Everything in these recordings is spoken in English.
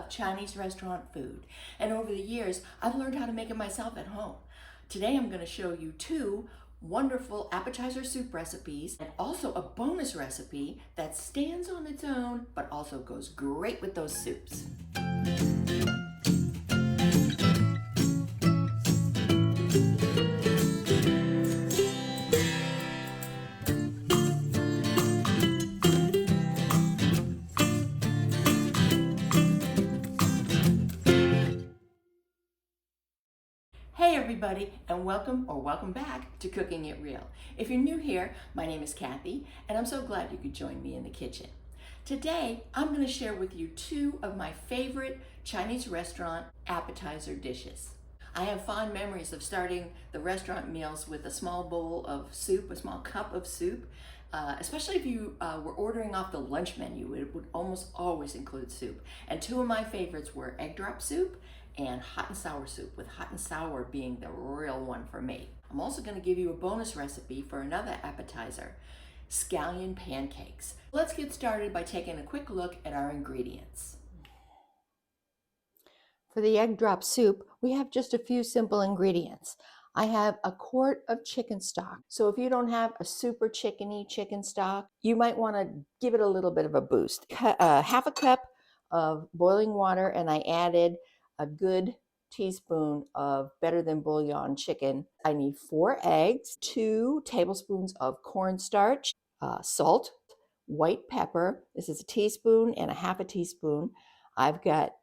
love Chinese restaurant food, and over the years, I've learned how to make it myself at home. Today, I'm going to show you two wonderful appetizer soup recipes and also a bonus recipe that stands on its own but also goes great with those soups. Hey everybody, and welcome back to Cooking It Real. If you're new here, my name is Kathy, and I'm so glad you could join me in the kitchen. Today, I'm going to share with you two of my favorite Chinese restaurant appetizer dishes. I have fond memories of starting the restaurant meals with a small bowl of soup, a small cup of soup, especially if you were ordering off the lunch menu. It would almost always include soup. And two of my favorites were egg drop soup and hot and sour soup, with hot and sour being the real one for me. I'm also going to give you a bonus recipe for another appetizer, scallion pancakes. Let's get started by taking a quick look at our ingredients. For the egg drop soup, we have just a few simple ingredients. I have a quart of chicken stock. So if you don't have a super chickeny chicken stock, you might want to give it a little bit of a boost. Half a cup of boiling water, and I added a good teaspoon of Better Than Bouillon chicken. I need 4 eggs, 2 tablespoons of cornstarch, salt, white pepper. This is a teaspoon and a half a teaspoon. I've got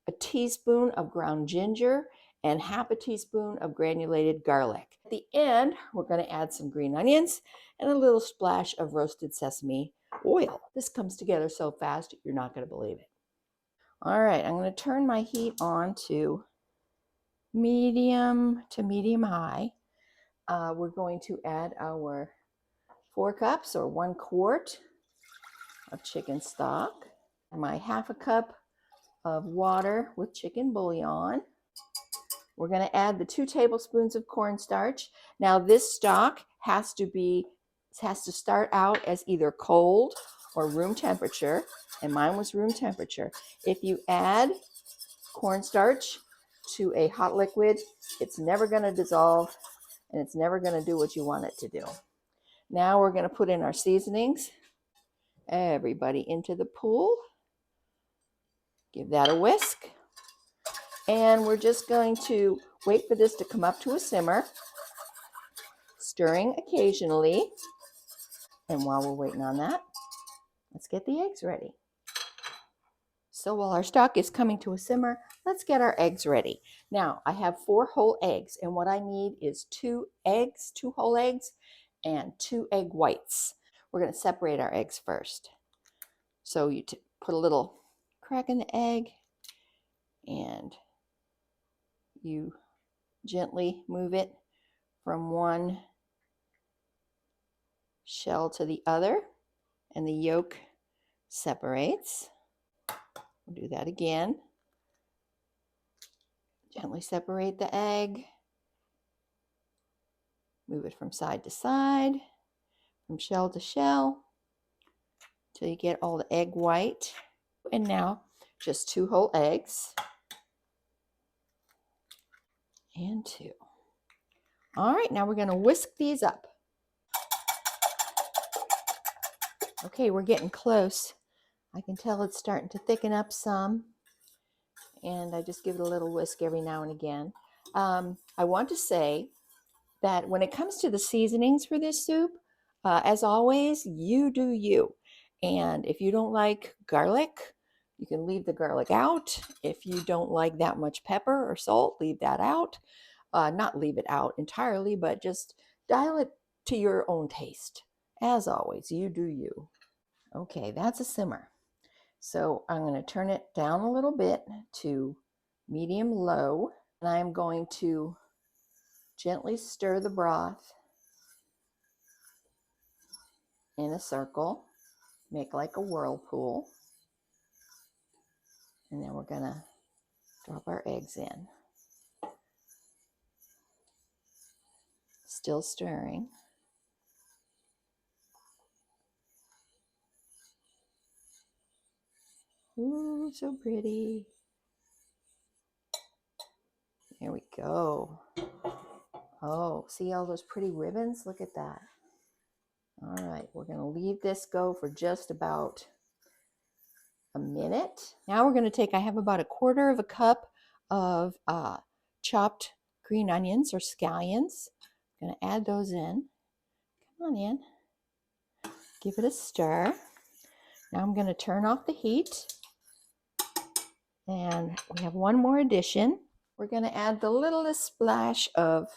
a teaspoon of ground ginger and half a teaspoon of granulated garlic. At the end, we're going to add some green onions and a little splash of roasted sesame oil. This comes together so fast, you're not going to believe it. All right, I'm going to turn my heat on to medium high. We're going to add our 4 cups or 1 quart of chicken stock, my half a cup of water with chicken bouillon. We're going to add the 2 tablespoons of cornstarch. Now this stock has to start out as either cold or room temperature, and mine was room temperature. If you add cornstarch to a hot liquid, it's never going to dissolve and it's never going to do what you want it to do. Now we're going to put in our seasonings. Everybody into the pool. Give that a whisk. And we're just going to wait for this to come up to a simmer, stirring occasionally. And while we're waiting on that, let's get the eggs ready. So while our stock is coming to a simmer, let's get our eggs ready. Now, I have 4 whole eggs, and what I need is 2 eggs, 2 whole eggs, and 2 egg whites. We're going to separate our eggs first. So you put a little crack in the egg, and you gently move it from one shell to the other, and the yolk separates. We'll do that again. Gently separate the egg. Move it from side to side, from shell to shell, till you get all the egg white. And now just 2 whole eggs. And 2. All right, now we're going to whisk these up. Okay, we're getting close. I can tell it's starting to thicken up some, and I just give it a little whisk every now and again. I want to say that when it comes to the seasonings for this soup, as always, you do you. And if you don't like garlic, you can leave the garlic out. If you don't like that much pepper or salt, leave that out. Not leave it out entirely, but just dial it to your own taste. As always, you do you. Okay, that's a simmer. So I'm going to turn it down a little bit to medium low, and I'm going to gently stir the broth in a circle, make like a whirlpool, and then we're going to drop our eggs in. Still stirring. Ooh, so pretty. There we go. Oh, see all those pretty ribbons? Look at that. All right, we're going to leave this go for just about a minute. Now we're going to take, I have about 1/4 cup of chopped green onions or scallions. I'm going to add those in. Come on in. Give it a stir. Now I'm going to turn off the heat. And we have one more addition. We're going to add the littlest splash of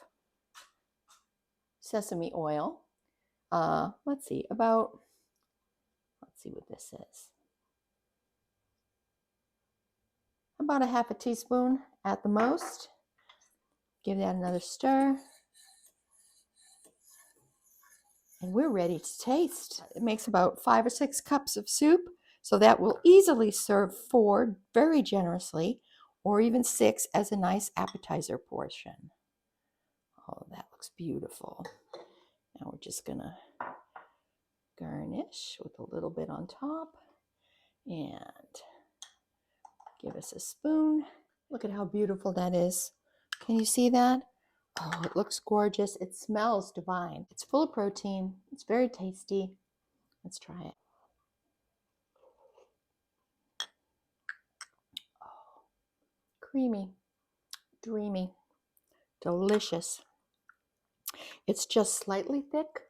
sesame oil. Let's see what this is. About 1/2 teaspoon at the most. Give that another stir. And we're ready to taste. It makes about 5 or 6 cups of soup, so that will easily serve 4 very generously, or even 6 as a nice appetizer portion. Oh, that looks beautiful. Now we're just gonna garnish with a little bit on top and give us a spoon. Look at how beautiful that is. Can you see that? Oh, it looks gorgeous. It smells divine. It's full of protein. It's very tasty. Let's try it. Oh, creamy, dreamy, delicious. It's just slightly thick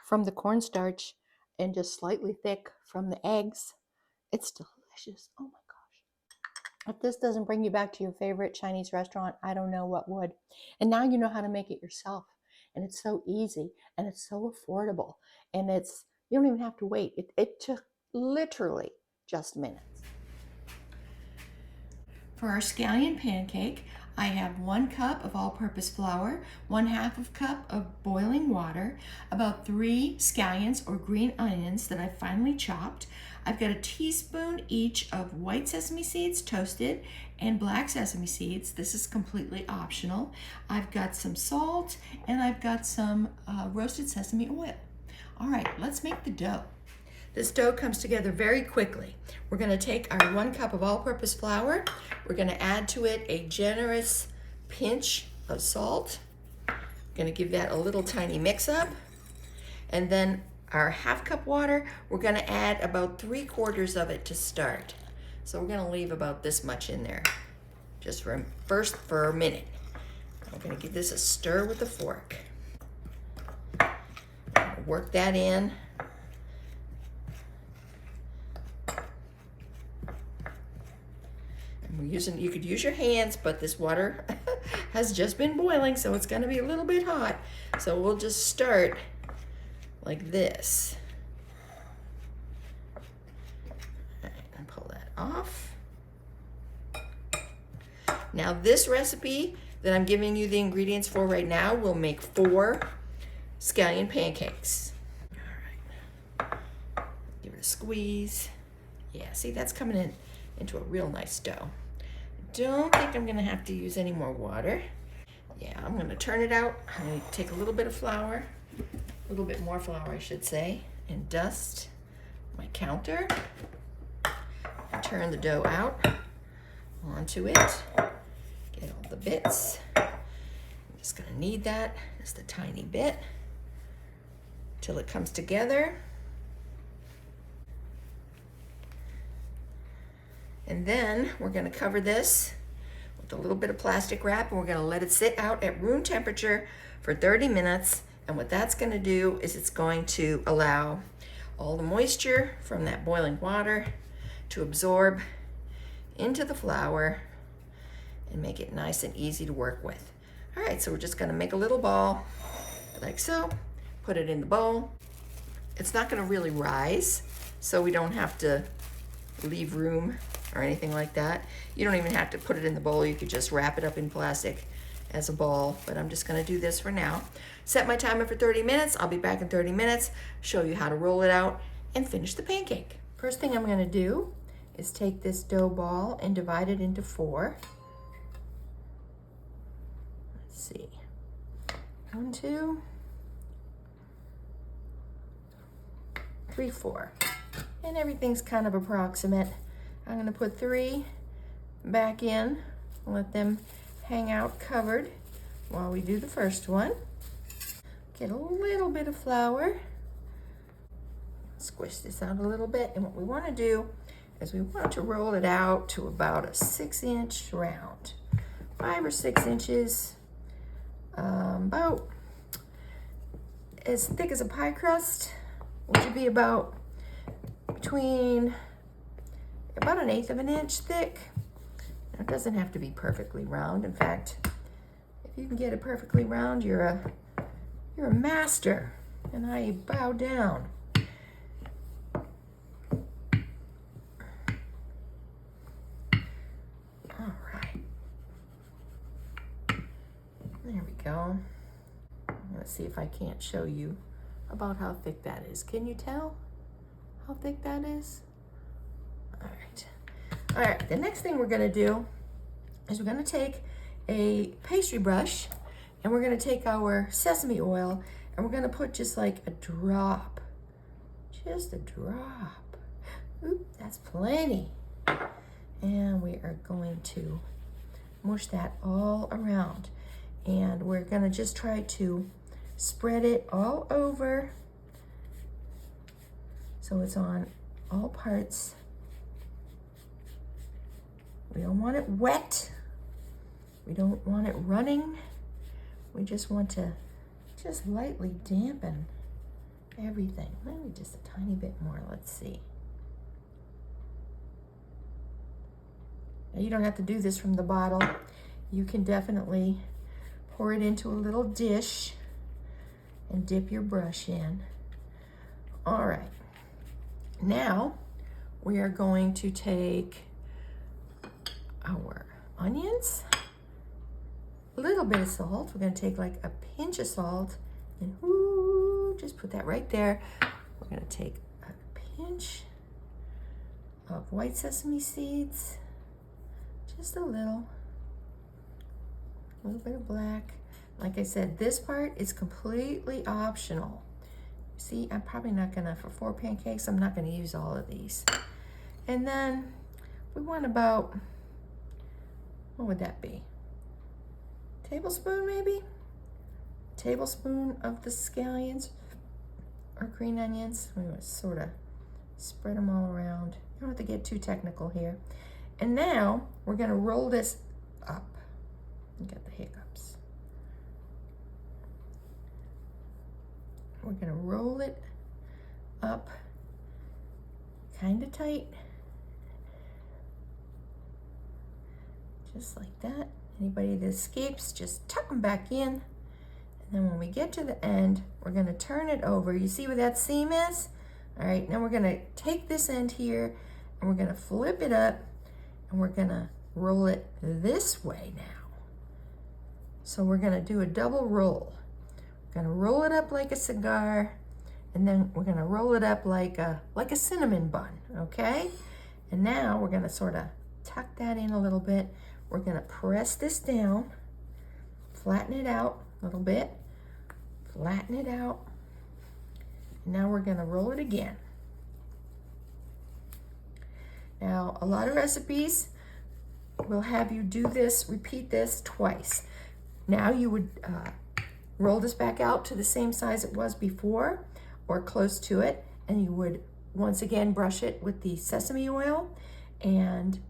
from the cornstarch and just slightly thick from the eggs. It's delicious. Oh my gosh. If this doesn't bring you back to your favorite Chinese restaurant, I don't know what would. And now you know how to make it yourself. And it's so easy and it's so affordable. And you don't even have to wait. It took literally just minutes. For our scallion pancake, I have 1 cup of all-purpose flour, 1/2 cup of boiling water, about 3 scallions or green onions that I finely chopped. I've got a teaspoon each of white sesame seeds toasted and black sesame seeds. This is completely optional. I've got some salt and I've got some roasted sesame oil. All right, let's make the dough. This dough comes together very quickly. We're going to take our 1 cup of all-purpose flour. We're going to add to it a generous pinch of salt. We're going to give that a little tiny mix up. And then our 1/2 cup water, we're going to add about 3/4 of it to start. So we're going to leave about this much in there just for a minute. I'm going to give this a stir with a fork. Work that in. You could use your hands, but this water has just been boiling, so it's going to be a little bit hot. So we'll just start like this. All right, and pull that off. Now this recipe that I'm giving you the ingredients for right now will make 4 scallion pancakes. All right, give it a squeeze. Yeah, see, that's coming into a real nice dough. Don't think I'm gonna have to use any more water. Yeah, I'm gonna turn it out. I'm gonna take a little bit of flour, a little bit more flour I should say, and dust my counter and turn the dough out onto it. Get all the bits. I'm just gonna knead that just a tiny bit till it comes together. And then we're going to cover this with a little bit of plastic wrap, and we're going to let it sit out at room temperature for 30 minutes. And what that's going to do is it's going to allow all the moisture from that boiling water to absorb into the flour and make it nice and easy to work with. All right, so we're just going to make a little ball like so, put it in the bowl. It's not going to really rise, so we don't have to leave room or anything like that. You don't even have to put it in the bowl. You could just wrap it up in plastic as a ball, but I'm just gonna do this for now. Set my timer for 30 minutes. I'll be back in 30 minutes, show you how to roll it out and finish the pancake. First thing I'm gonna do is take this dough ball and divide it into 4. Let's see, 1, 2, 3, 4. And everything's kind of approximate. I'm gonna put 3 back in, let them hang out covered while we do the first one. Get a little bit of flour. Squish this out a little bit, and what we want to do is we want to roll it out to about a 6-inch round, 5 or 6 inches, about as thick as a pie crust, which would be about between about 1/8 of an inch thick. Now, it doesn't have to be perfectly round. In fact, if you can get it perfectly round, you're a master, and I bow down. All right, there we go. Let's see if I can't show you about how thick that is. Can you tell how thick that is? All right. All right, the next thing we're gonna do is we're gonna take a pastry brush and we're gonna take our sesame oil and we're gonna put just like a drop, just a drop. Oop, that's plenty. And we are going to mush that all around. And we're gonna just try to spread it all over so it's on all parts. We don't want it wet. We don't want it running. We just want to just lightly dampen everything. Maybe just a tiny bit more, let's see. Now, you don't have to do this from the bottle. You can definitely pour it into a little dish and dip your brush in. All right, now we are going to take our onions, a little bit of salt. We're gonna take like a pinch of salt and just put that right there. We're gonna take a pinch of white sesame seeds, just a little bit of black. Like I said, this part is completely optional. See, I'm probably not gonna, for 4 pancakes, I'm not gonna use all of these. And then we want about, what would that be? Tablespoon maybe? Tablespoon of the scallions or green onions. We want to sort of spread them all around. You don't have to get too technical here. And now we're gonna roll this up. Get the hiccups. We're gonna roll it up kind of tight. Just like that. Anybody that escapes, just tuck them back in. And then when we get to the end, we're gonna turn it over. You see where that seam is? All right, now we're gonna take this end here and we're gonna flip it up and we're gonna roll it this way now. So we're gonna do a double roll. We're gonna roll it up like a cigar and then we're gonna roll it up like a cinnamon bun, okay? And now we're gonna sort of tuck that in a little bit. We're gonna press this down, flatten it out a little bit, flatten it out. And now we're gonna roll it again. Now, a lot of recipes will have you do this, repeat this twice. Now you would roll this back out to the same size it was before or close to it, and you would once again brush it with the sesame oil and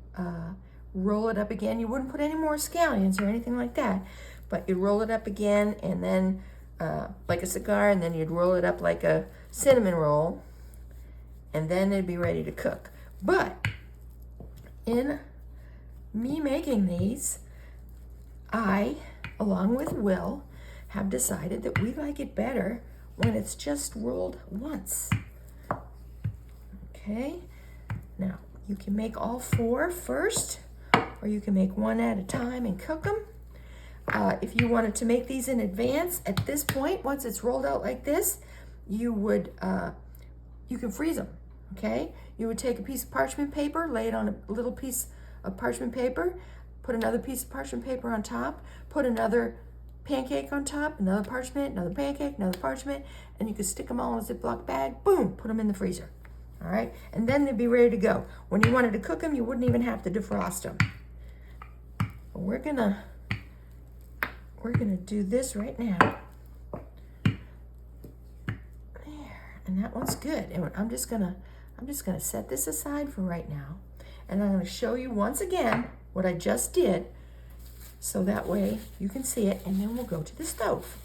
roll it up again. You wouldn't put any more scallions or anything like that, but you'd roll it up again and then like a cigar, and then you'd roll it up like a cinnamon roll, and then it'd be ready to cook. But in me making these, I, along with Will, have decided that we like it better when it's just rolled once. Okay, now you can make all 4 first, or you can make one at a time and cook them. If you wanted to make these in advance, at this point, once it's rolled out like this, you would, you can freeze them, okay? You would take a piece of parchment paper, lay it on a little piece of parchment paper, put another piece of parchment paper on top, put another pancake on top, another parchment, another pancake, another parchment, and you could stick them all in a Ziploc bag, boom, put them in the freezer, all right? And then they'd be ready to go. When you wanted to cook them, you wouldn't even have to defrost them. But we're gonna we're gonna do this right now. There, and that one's good. And I'm just gonna set this aside for right now. And I'm gonna show you once again what I just did, so that way you can see it, and then we'll go to the stove.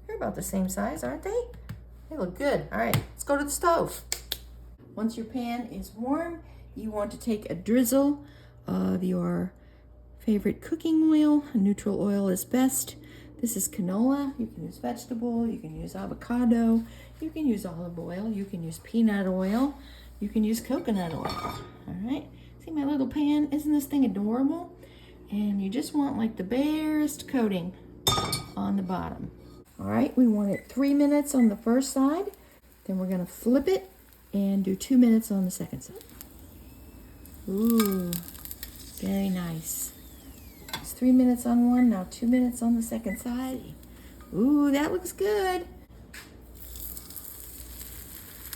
They're about the same size, aren't they? They look good. All right, let's go to the stove. Once your pan is warm, you want to take a drizzle of your favorite cooking oil. A neutral oil is best. This is canola. You can use vegetable, you can use avocado, you can use olive oil, you can use peanut oil, you can use coconut oil. All right, see my little pan? Isn't this thing adorable? And you just want like the barest coating on the bottom. All right, we want it 3 minutes on the first side. Then we're gonna flip it and do 2 minutes on the second side. Ooh, very nice. It's 3 minutes on one, now 2 minutes on the second side. Ooh, that looks good.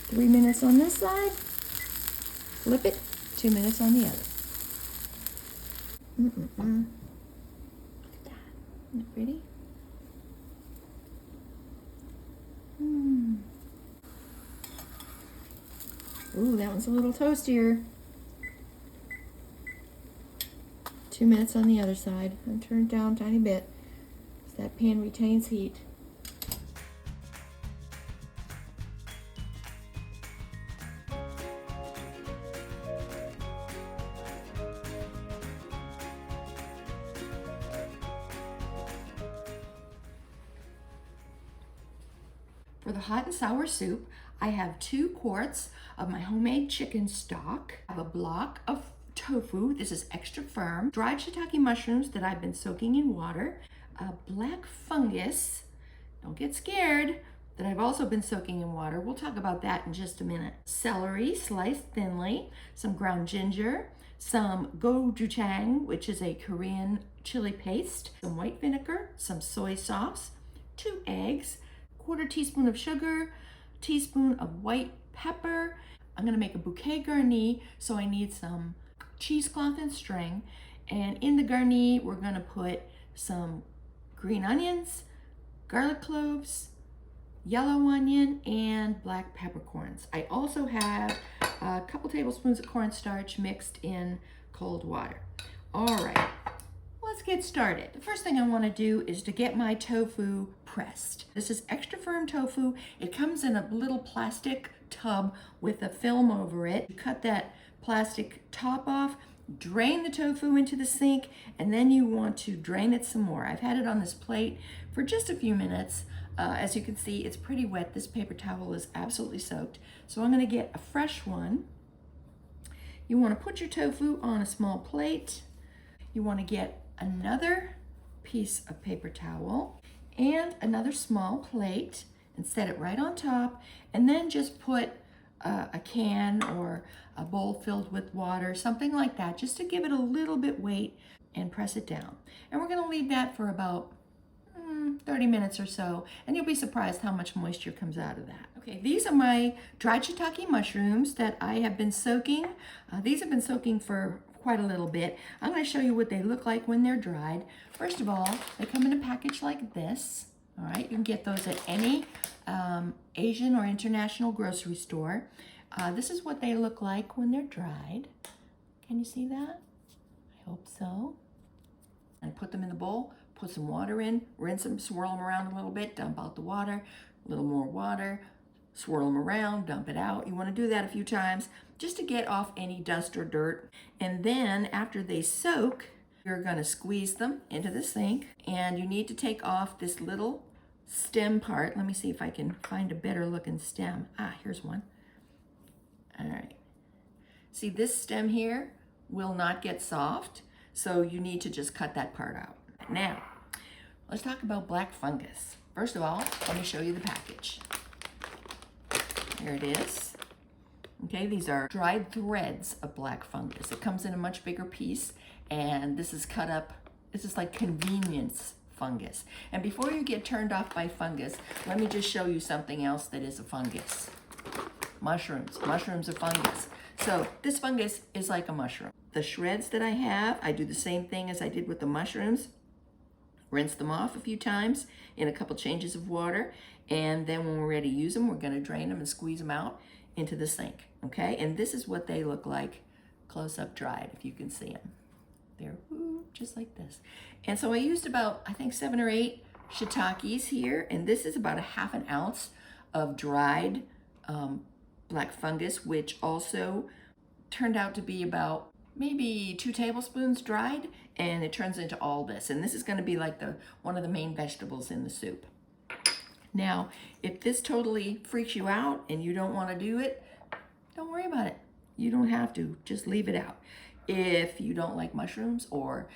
3 minutes on this side. Flip it, 2 minutes on the other. Look at that. Isn't it pretty? Ooh, that one's a little toastier. 2 minutes on the other side. And turn it down a tiny bit so that pan retains heat. For the hot and sour soup, I have 2 quarts of my homemade chicken stock. I have a block of tofu, this is extra firm, dried shiitake mushrooms that I've been soaking in water, a black fungus, don't get scared, that I've also been soaking in water. We'll talk about that in just a minute. Celery sliced thinly, some ground ginger, some gochujang, which is a Korean chili paste, some white vinegar, some soy sauce, 2 eggs, 1/4 teaspoon of sugar, teaspoon of white pepper. I'm gonna make a bouquet garni, so I need some cheesecloth and string. And in the garni, we're gonna put some green onions, garlic cloves, yellow onion, and black peppercorns. I also have a couple tablespoons of cornstarch mixed in cold water. All right, let's get started. The first thing I want to do is to get my tofu pressed. This is extra firm tofu. It comes in a little plastic tub with a film over it. You cut that plastic top off, drain the tofu into the sink, and then you want to drain it some more. I've had it on this plate for just a few minutes. As you can see, it's pretty wet. This paper towel is absolutely soaked. So I'm going to get a fresh one. You want to put your tofu on a small plate. You want to get another piece of paper towel and another small plate and set it right on top, and then just put a can or a bowl filled with water, something like that, just to give it a little bit weight, and press it down. And we're going to leave that for about 30 minutes or so, and you'll be surprised how much moisture comes out of that. Okay, these are my dried shiitake mushrooms that I have been soaking. These have been soaking for quite a little bit. I'm going to show you what they look like when they're dried. First of all, they come in a package like this. All right, you can get those at any Asian or international grocery store. This is what they look like when they're dried. Can you see that? I hope so. And put them in the bowl, put some water in, rinse them, swirl them around a little bit, dump out the water, a little more water, swirl them around, dump it out. You want to do that a few times just to get off any dust or dirt. And then after they soak, you're going to squeeze them into the sink, and you need to take off this little stem part. Let me see if I can find a better looking stem. Here's one. All right. See, this stem here will not get soft, so you need to just cut that part out. Now, let's talk about black fungus. First of all, let me show you the package. Here it is. Okay, these are dried threads of black fungus. It comes in a much bigger piece, and this is cut up. This is like convenience fungus. And before you get turned off by fungus, let me just show you something else that is a fungus. Mushrooms. Mushrooms are fungus. So this fungus is like a mushroom. The shreds that I have, I do the same thing as I did with the mushrooms. Rinse them off a few times in a couple changes of water, and then when we're ready to use them, we're going to drain them and squeeze them out into the sink. Okay, and this is what they look like close up dried, if you can see them. They're just like this. And so I used about, I think, 7 or 8 shiitakes here, and this is about a ½ an ounce of dried black fungus, which also turned out to be about maybe 2 tablespoons dried, and it turns into all this. And this is going to be like one of the main vegetables in the soup. Now, if this totally freaks you out and you don't want to do it, don't worry about it. You don't have to. Just leave it out. If you don't like mushrooms or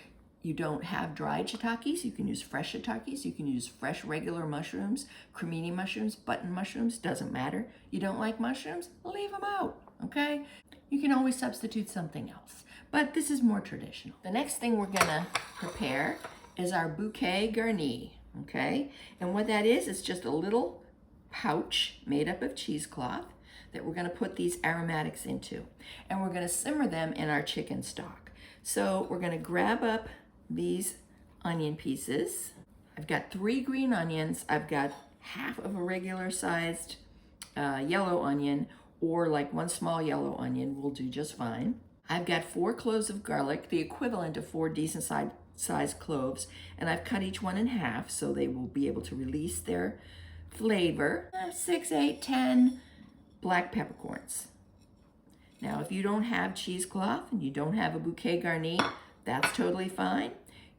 you don't have dried shiitakes, you can use fresh shiitakes. You can use fresh regular mushrooms, cremini mushrooms, button mushrooms, doesn't matter. You don't like mushrooms, leave them out, okay? You can always substitute something else, but this is more traditional. The next thing we're gonna prepare is our bouquet garni, okay? And what that is, it's just a little pouch made up of cheesecloth that we're gonna put these aromatics into. And we're gonna simmer them in our chicken stock. So we're gonna grab up these onion pieces. I've got 3 green onions. I've got half of a regular sized yellow onion, or like 1 small yellow onion will do just fine. I've got 4 cloves of garlic, the equivalent of 4 decent sized cloves, and I've cut each one in half so they will be able to release their flavor. 6, 8, 10 black peppercorns. Now, if you don't have cheesecloth and you don't have a bouquet garni, that's totally fine.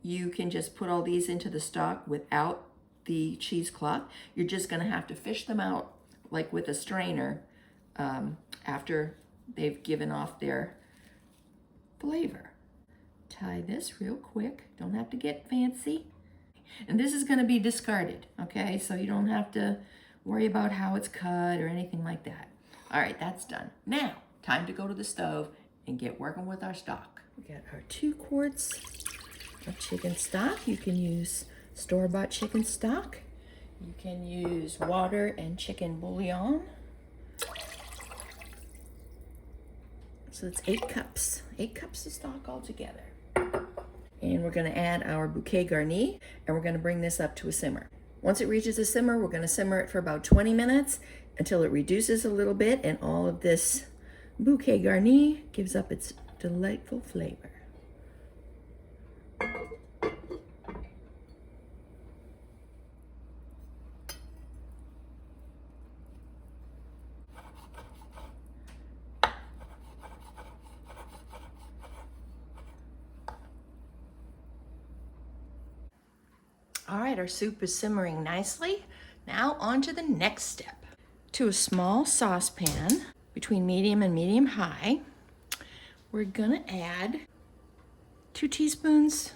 You can just put all these into the stock without the cheesecloth. You're just gonna have to fish them out like with a strainer after they've given off their flavor. Tie this real quick, don't have to get fancy. And this is gonna be discarded, okay? So you don't have to worry about how it's cut or anything like that. All right, that's done. Now, time to go to the stove and get working with our stock. We got our 2 quarts of chicken stock. You can use store-bought chicken stock. You can use water and chicken bouillon. So it's 8 cups. 8 cups of stock altogether. And we're gonna add our bouquet garni, and we're gonna bring this up to a simmer. Once it reaches a simmer, we're gonna simmer it for about 20 minutes until it reduces a little bit and all of this bouquet garni gives up its delightful flavor. All right, our soup is simmering nicely. Now on to the next step. To a small saucepan between medium and medium high, we're gonna add 2 teaspoons,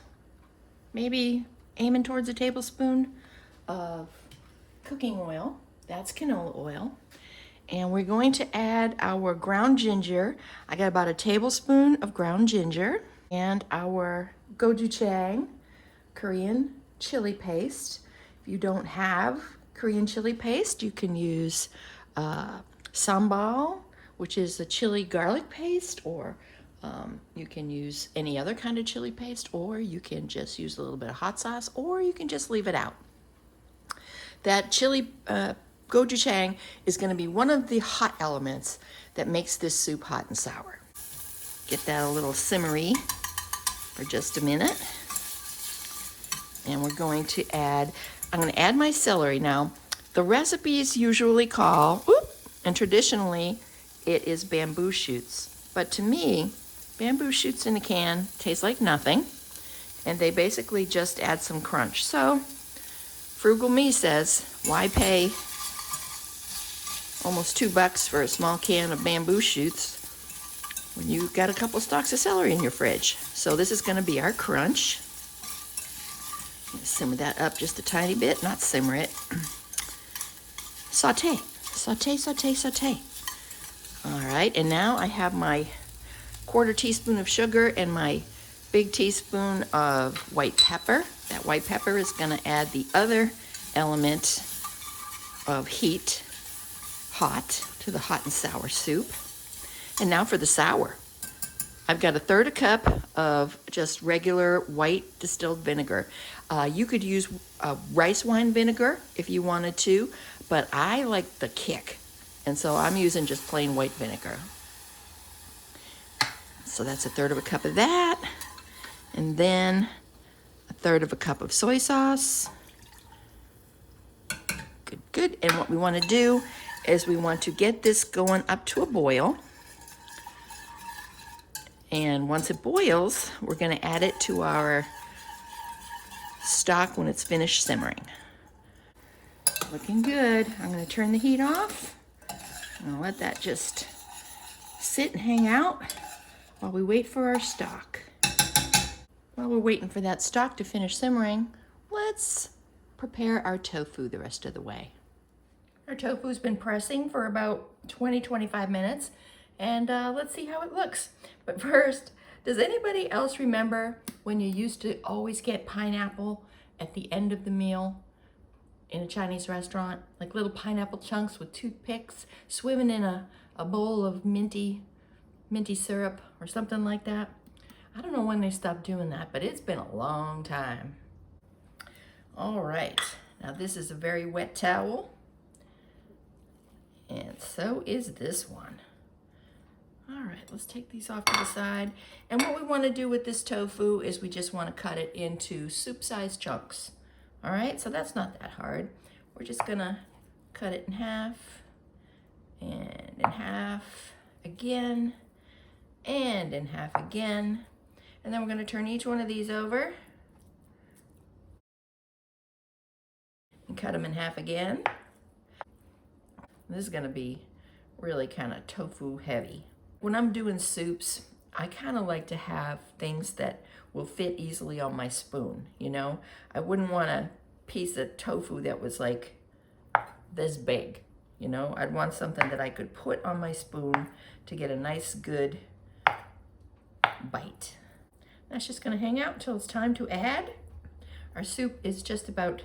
maybe aiming towards a tablespoon of cooking oil. That's canola oil. And we're going to add our ground ginger. I got about a tablespoon of ground ginger and our gochujang Korean chili paste. If you don't have Korean chili paste, you can use sambal, which is a chili garlic paste, or you can use any other kind of chili paste, or you can just use a little bit of hot sauce, or you can just leave it out. That chili gochujang is going to be one of the hot elements that makes this soup hot and sour. Get that a little simmery for just a minute. And we're going to add, I'm going to add my celery. Now, the recipes usually call, and traditionally, it is bamboo shoots. But to me, bamboo shoots in a can taste like nothing, and they basically just add some crunch. So, frugal me says, why pay almost $2 for a small can of bamboo shoots when you've got a couple stalks of celery in your fridge? So this is going to be our crunch. Simmer that up just a tiny bit, not simmer it. Saute, saute, saute, saute. All right, and now I have my 1/4 teaspoon of sugar and my big teaspoon of white pepper. That white pepper is going to add the other element of heat, hot, to the hot and sour soup. And now for the sour. I've got 1/3 cup of just regular white distilled vinegar. You could use rice wine vinegar if you wanted to, but I like the kick, and so I'm using just plain white vinegar. So that's 1/3 cup of that, and then 1/3 cup of soy sauce. Good, good. And what we want to do is we want to get this going up to a boil. And once it boils, we're going to add it to our stock when it's finished simmering. Looking good. I'm going to turn the heat off. I'll let that just sit and hang out while we wait for our stock. While we're waiting for that stock to finish simmering, let's prepare our tofu the rest of the way. Our tofu's been pressing for about 20-25 minutes, and let's see how it looks. But first, does anybody else remember when you used to always get pineapple at the end of the meal in a Chinese restaurant? Like little pineapple chunks with toothpicks swimming in a bowl of minty syrup or something like that. I don't know when they stopped doing that, but it's been a long time. All right, now this is a very wet towel, and so is this one. All right, let's take these off to the side. And what we want to do with this tofu is we just want to cut it into soup-sized chunks. All right, so that's not that hard. We're just gonna cut it in half, and in half again, and in half again. And then we're gonna turn each one of these over and cut them in half again. This is gonna be really kind of tofu heavy. When I'm doing soups, I kind of like to have things that will fit easily on my spoon, you know? I wouldn't want a piece of tofu that was like this big, you know? I'd want something that I could put on my spoon to get a nice, good bite. That's just gonna hang out until it's time to add. Our soup is just about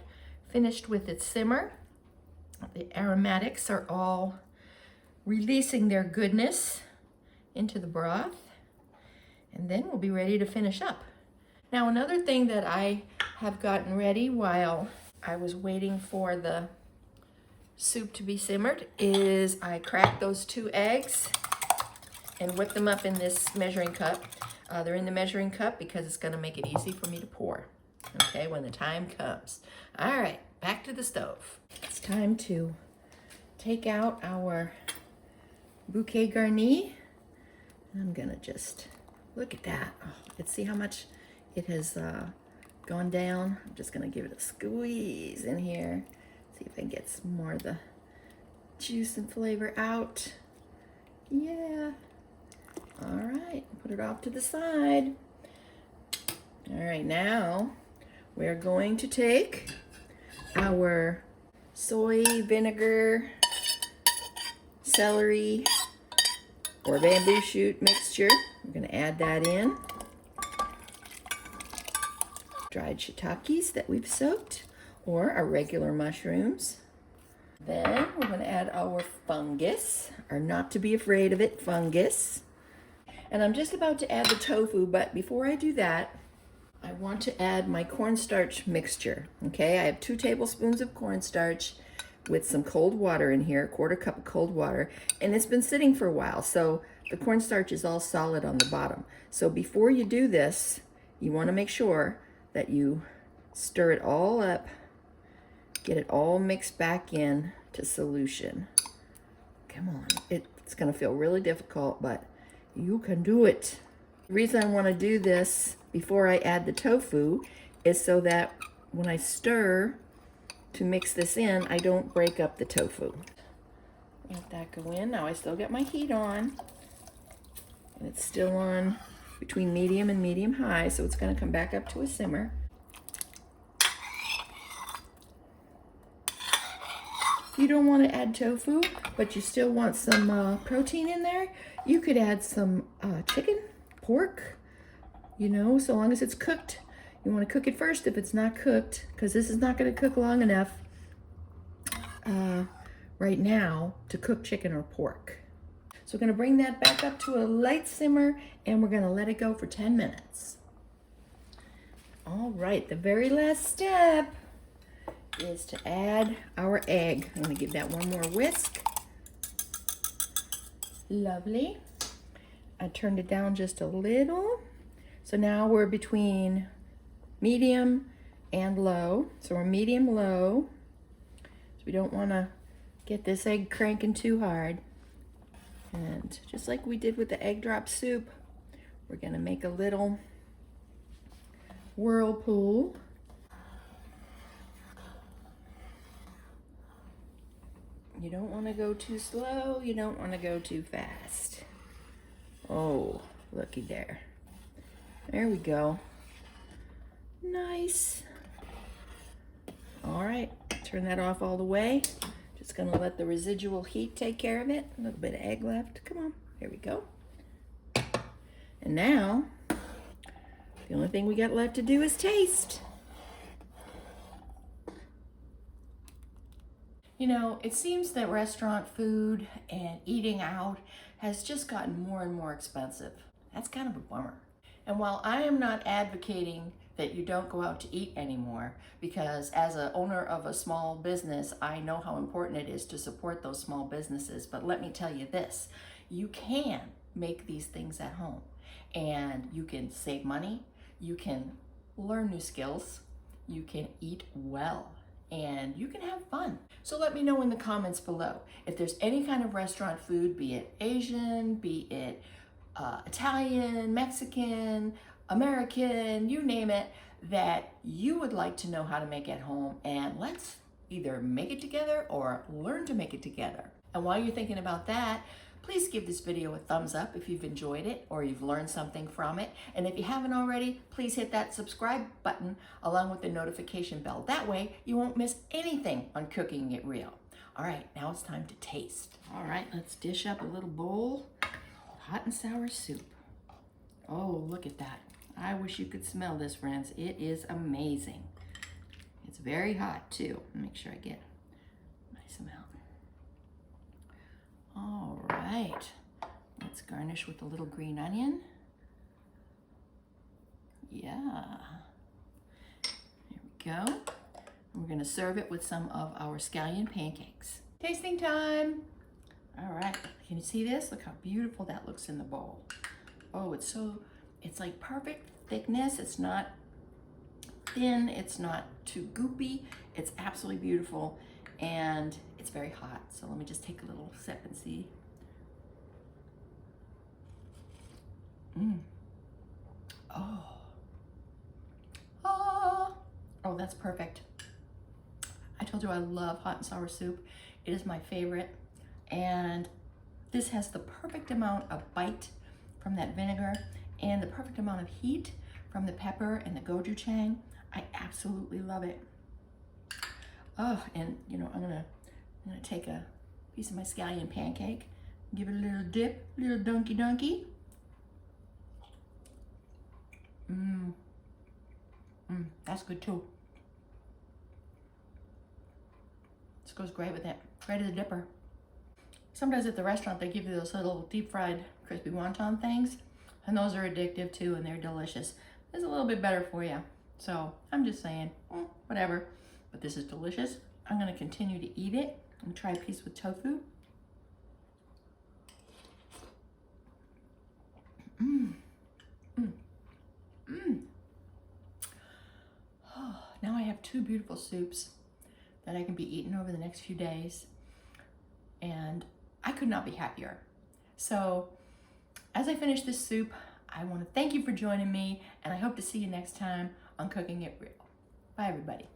finished with its simmer. The aromatics are all releasing their goodness into the broth, and then we'll be ready to finish up. Now, another thing that I have gotten ready while I was waiting for the soup to be simmered is I cracked those 2 eggs and whipped them up in this measuring cup. They're in the measuring cup because it's going to make it easy for me to pour, okay, when the time comes. All right, back to the stove. It's time to take out our bouquet garni. I'm gonna just look at that. Oh, let's see how much it has gone down. I'm just gonna give it a squeeze in here. See if I can get some more of the juice and flavor out. Yeah. All right, put it off to the side. All right, now we're going to take our soy vinegar, celery, or bamboo shoot mixture. We're going to add that in. Dried shiitakes that we've soaked, or our regular mushrooms. Then we're going to add our fungus, or not to be afraid of it, fungus. And I'm just about to add the tofu, but before I do that, I want to add my cornstarch mixture. Okay, I have 2 tablespoons of cornstarch with some cold water in here, 1/4 cup of cold water, and it's been sitting for a while, so the cornstarch is all solid on the bottom. So before you do this, you want to make sure that you stir it all up, get it all mixed back in to solution. Come on, it's going to feel really difficult, but you can do it. The reason I want to do this before I add the tofu is so that when I stir to mix this in, I don't break up the tofu. Let that go in. Now I still got my heat on, and it's still on between medium and medium high, so it's going to come back up to a simmer. If you don't want to add tofu, but you still want some protein in there, you could add some chicken, pork, you know, so long as it's cooked. You want to cook it first if it's not cooked, because this is not going to cook long enough right now to cook chicken or pork. So we're going to bring that back up to a light simmer, and we're going to let it go for 10 minutes. All right, the very last step is to add our egg. I'm going to give that one more whisk. Lovely. I turned it down just a little. So now we're between medium and low. So we're medium low. So we don't want to get this egg cranking too hard. And just like we did with the egg drop soup, we're going to make a little whirlpool. You don't want to go too slow. You don't want to go too fast. Oh, looky there. There we go. Nice. All right, turn that off all the way. Just gonna let the residual heat take care of it. A little bit of egg left. Come on, here we go. And now, the only thing we got left to do is taste. You know, it seems that restaurant food and eating out has just gotten more and more expensive. That's kind of a bummer. And while I am not advocating that you don't go out to eat anymore, because as an owner of a small business, I know how important it is to support those small businesses. But let me tell you this, you can make these things at home, and you can save money, you can learn new skills, you can eat well, and you can have fun. So let me know in the comments below if there's any kind of restaurant food, be it Asian, be it Italian, Mexican, American, you name it, that you would like to know how to make at home, and let's either make it together or learn to make it together. And while you're thinking about that, please give this video a thumbs up if you've enjoyed it or you've learned something from it. And if you haven't already, please hit that subscribe button along with the notification bell. That way you won't miss anything on Cooking It Real. All right, now it's time to taste. All right, let's dish up a little bowl of hot and sour soup. Oh, look at that. I wish you could smell this, friends. It is amazing. It's very hot too. Make sure I get a nice amount. All right, let's garnish with a little green onion. Yeah, here we go. We're gonna serve it with some of our scallion pancakes. Tasting time. All right, can you see this? Look how beautiful that looks in the bowl. Oh, it's like perfect thickness. It's not thin, it's not too goopy. It's absolutely beautiful, and it's very hot. So let me just take a little sip and see. Oh, that's perfect. I told you I love hot and sour soup. It is my favorite, and this has the perfect amount of bite from that vinegar and the perfect amount of heat from the pepper and the gochujang. I absolutely love it. Oh, and you know, I'm gonna take a piece of my scallion pancake, give it a little dip, little dunky. That's good too. This goes great with it. Great as a dipper. Sometimes at the restaurant they give you those little deep fried crispy wonton things, and those are addictive too, and they're delicious. is a little bit better for you. So I'm just saying, whatever. But this is delicious. I'm gonna continue to eat it. I'm gonna try a piece with tofu. Oh, now I have two beautiful soups that I can be eating over the next few days. And I could not be happier. So as I finish this soup, I want to thank you for joining me, and I hope to see you next time on Cooking It Real. Bye, everybody.